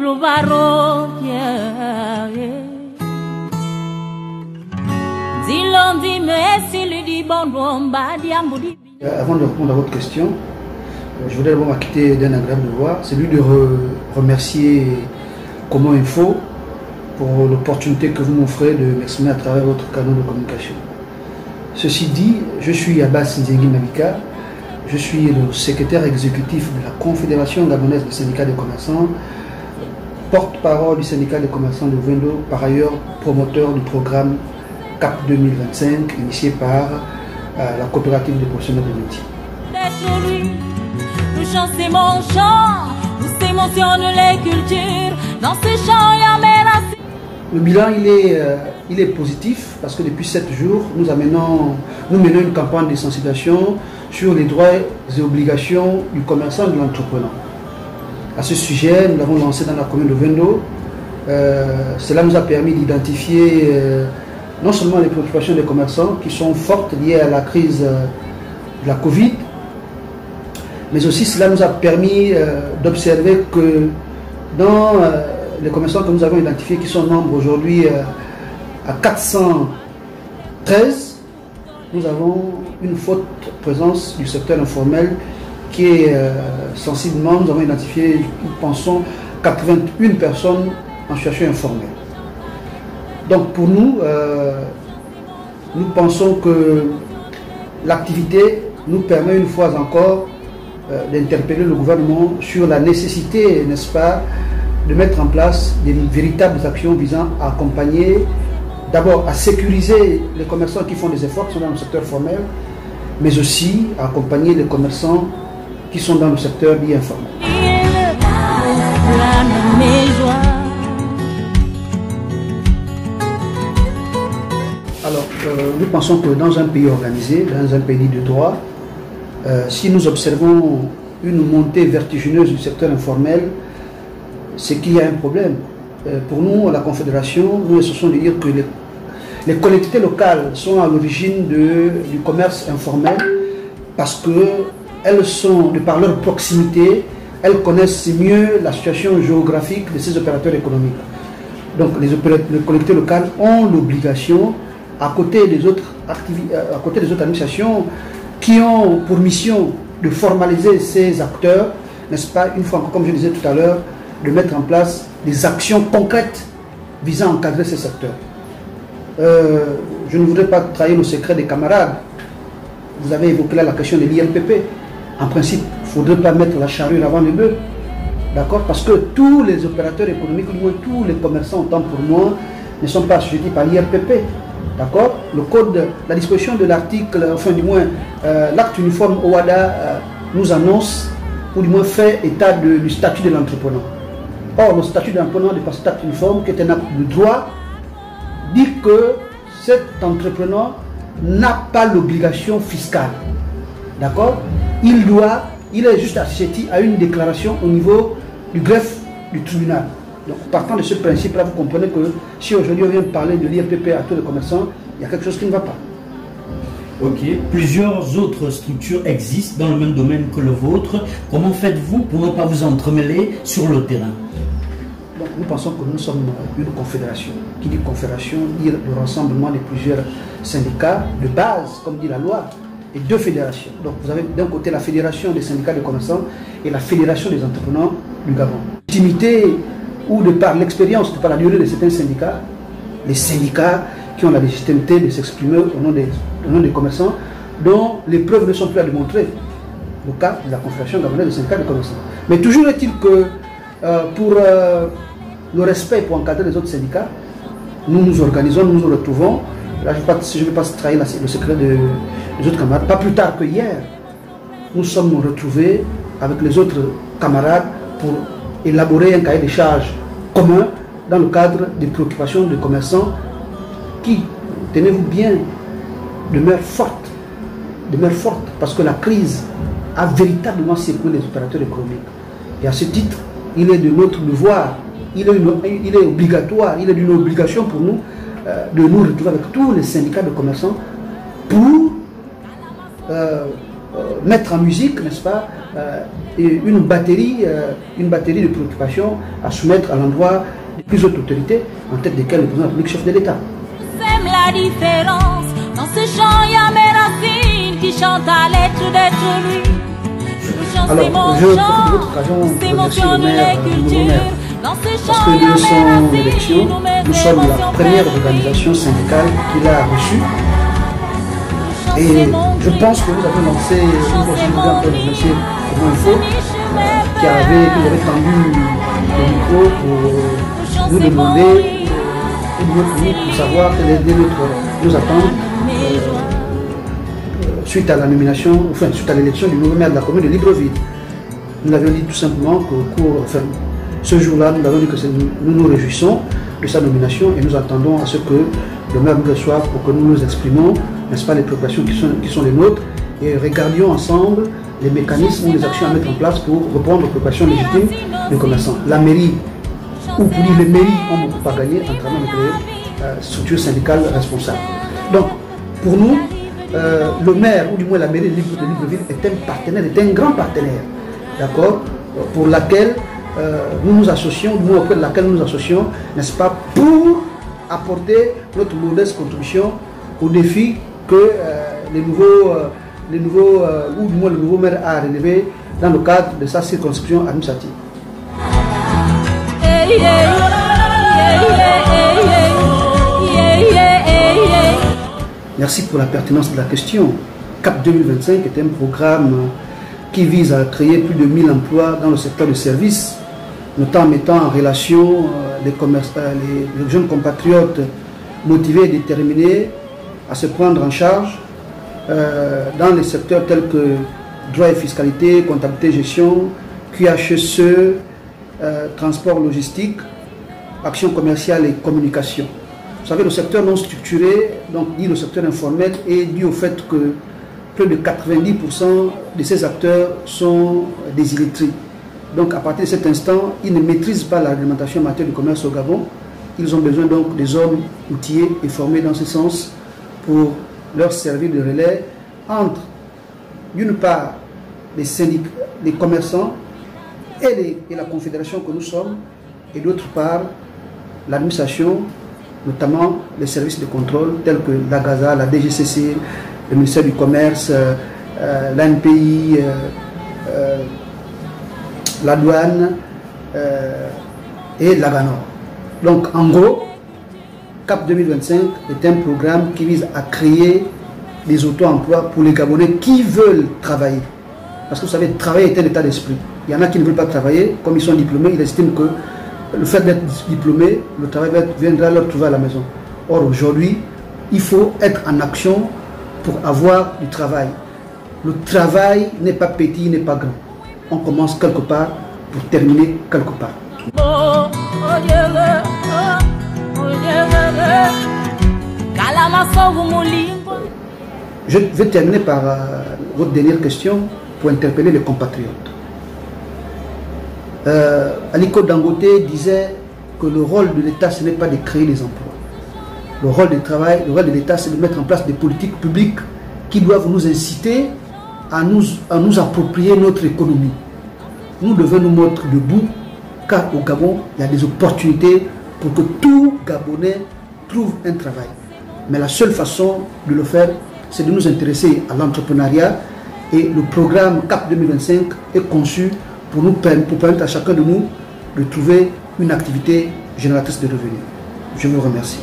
Avant de répondre à votre question, je voudrais d'abord m'acquitter d'un agréable devoir, c'est lui de remercier Comment Info pour l'opportunité que vous m'offrez de m'exprimer à travers votre canal de communication. Ceci dit, je suis Abbas Nzengi Mabika, je suis le secrétaire exécutif de la Confédération gabonaise des syndicats des commerçants, porte-parole du syndicat des commerçants de Vendo, par ailleurs promoteur du programme CAP 2025 initié par la coopérative des professionnels de métier. Nous chantons mon chant, nous émotionne les cultures, dans ces chants il y a menacé. Le bilan il est positif parce que depuis 7 jours, nous menons une campagne de sensibilisation sur les droits et obligations du commerçant et de l'entrepreneur. À ce sujet, nous l'avons lancé dans la commune de Vendo. Cela nous a permis d'identifier non seulement les préoccupations des commerçants qui sont fortes liées à la crise de la Covid, mais aussi cela nous a permis d'observer que dans les commerçants que nous avons identifiés, qui sont nombres aujourd'hui à 413, nous avons une forte présence du secteur informel qui est sensiblement, nous avons identifié, nous pensons, 81 personnes en situation informelle. Donc pour nous, nous pensons que l'activité nous permet une fois encore d'interpeller le gouvernement sur la nécessité, n'est-ce pas, de mettre en place des véritables actions visant à accompagner, d'abord à sécuriser les commerçants qui font des efforts, qui sont dans le secteur formel, mais aussi à accompagner les commerçants qui sont dans le secteur dit informel. Alors, nous pensons que dans un pays organisé, dans un pays de droit, si nous observons une montée vertigineuse du secteur informel, c'est qu'il y a un problème. Pour nous, à la Confédération, nous essayons de dire que les collectivités locales sont à l'origine du commerce informel parce qu'elles sont, de par leur proximité, elles connaissent mieux la situation géographique de ces opérateurs économiques. Donc les collectivités locales ont l'obligation, à côté des autres administrations qui ont pour mission de formaliser ces acteurs, n'est-ce pas, une fois encore, comme je disais tout à l'heure, de mettre en place des actions concrètes visant à encadrer ces secteurs. Je ne voudrais pas trahir le secret des camarades. Vous avez évoqué là la question de l'IRPP. En principe, il ne faudrait pas mettre la charrue avant le bœuf. D'accord? Parce que tous les opérateurs économiques, du moins tous les commerçants, autant pour moi, ne sont pas assujettis par l'IRPP. D'accord? Le code, la disposition de l'article, enfin du moins, l'acte uniforme OADA nous annonce, ou du moins fait état du statut de l'entrepreneur. Or, le statut de l'entrepreneur de cet acte uniforme, qui est un acte de droit, dit que cet entrepreneur n'a pas l'obligation fiscale. D'accord? Il est juste assujetti à une déclaration au niveau du greffe du tribunal. Donc, partant de ce principe-là, vous comprenez que si aujourd'hui on vient parler de l'IRPP à tous les commerçants, il y a quelque chose qui ne va pas. Ok. Plusieurs autres structures existent dans le même domaine que le vôtre. Comment faites-vous pour ne pas vous entremêler sur le terrain? Donc, nous pensons que nous sommes une confédération. Qui dit confédération dit le rassemblement de plusieurs syndicats de base, comme dit la loi, et deux fédérations. Donc vous avez d'un côté la fédération des syndicats de commerçants et la fédération des entrepreneurs du Gabon. L'intimité ou de par l'expérience, de par la durée de certains syndicats, les syndicats qui ont la légitimité de s'exprimer au nom des commerçants, dont les preuves ne sont plus à démontrer. Le cas de la Confédération gabonaise des syndicats de commerçants. Mais toujours est-il que pour le respect, pour encadrer les autres syndicats, nous nous organisons, nous nous retrouvons. Là, je ne vais pas trahir le secret des autres camarades. Pas plus tard que hier, nous sommes retrouvés avec les autres camarades pour élaborer un cahier de charges commun dans le cadre des préoccupations des commerçants qui, tenez-vous bien, demeurent fortes, parce que la crise a véritablement secoué les opérateurs économiques. Et à ce titre, il est de notre devoir, il est obligatoire, il est d'une obligation pour nous de nous retrouver avec tous les syndicats de commerçants pour mettre en musique, n'est-ce pas, une batterie de préoccupations à soumettre à l'endroit des plus hautes autorités, en tête desquelles le président de la République, chef de l'État. Sème la différence. Dans ce chant, il y a mes racines qui chantent à l'être d'être lui. Alors, je profite de votre occasion pour remercier le maire, le nouveau maire, parce que de son élection, nous sommes la première organisation syndicale qu'il a reçue. Et je pense que vous avez lancé une possibilité encore de remercier comment il faut, qui avait tendu le micro pour nous demander pour savoir quelle est nos attentes suite à la nomination, enfin suite à l'élection du nouveau maire de la commune de Libreville. Nous avions dit tout simplement ce jour-là, nous avons dit que nous nous réjouissons de sa nomination et nous attendons à ce que le maire nous reçoive pour que nous nous exprimons, n'est-ce pas, les préoccupations qui sont les nôtres et regardions ensemble les mécanismes ou les actions à mettre en place pour répondre aux préoccupations légitimes des commerçants. La mairie, ou pour dire les mairies, ont beaucoup à gagner en travaillant avec les structures syndicales responsables. Donc, pour nous, le maire, ou du moins la mairie de Libreville, est un partenaire, est un grand partenaire, d'accord, pour laquelle nous nous associons, du moins auprès de laquelle nous nous associons, n'est-ce pas, pour apporter notre modeste contribution au défi que les nouveaux ou du moins le nouveau maire a relevé dans le cadre de sa circonscription administrative. Merci pour la pertinence de la question. CAP 2025 est un programme qui vise à créer plus de 1000 emplois dans le secteur des services, notamment en mettant en relation les jeunes compatriotes motivés et déterminés à se prendre en charge dans les secteurs tels que droit et fiscalité, comptabilité, gestion, QHSE, transport logistique, action commerciale et communication. Vous savez, le secteur non structuré, donc dit le secteur informel, est dû au fait que plus de 90% de ces acteurs sont des illettrés. Donc à partir de cet instant, ils ne maîtrisent pas la réglementation en matière de commerce au Gabon. Ils ont besoin donc des hommes outillés et formés dans ce sens pour leur servir de relais entre, d'une part, les syndicats, les commerçants et la confédération que nous sommes, et d'autre part, l'administration, notamment les services de contrôle tels que la GAZA, la DGCC, le ministère du Commerce, l'ANPI, la douane et l'AGANOR. Donc en gros, CAP 2025 est un programme qui vise à créer des auto-emplois pour les Gabonais qui veulent travailler. Parce que vous savez, travailler est un état d'esprit. Il y en a qui ne veulent pas travailler, comme ils sont diplômés, ils estiment que le fait d'être diplômé, le travail viendra leur trouver à la maison. Or aujourd'hui, il faut être en action pour avoir du travail. Le travail n'est pas petit, n'est pas grand. On commence quelque part pour terminer quelque part. Je vais terminer par votre dernière question pour interpeller les compatriotes. Aliko Dangote disait que le rôle de l'État, ce n'est pas de créer des emplois. Le rôle de l'État, c'est de mettre en place des politiques publiques qui doivent nous inciter à nous approprier notre économie. Nous devons nous mettre debout, car au Gabon, il y a des opportunités pour que tout Gabonais trouve un travail. Mais la seule façon de le faire, c'est de nous intéresser à l'entrepreneuriat, et le programme CAP 2025 est conçu pour permettre à chacun de nous de trouver une activité génératrice de revenus. Je vous remercie.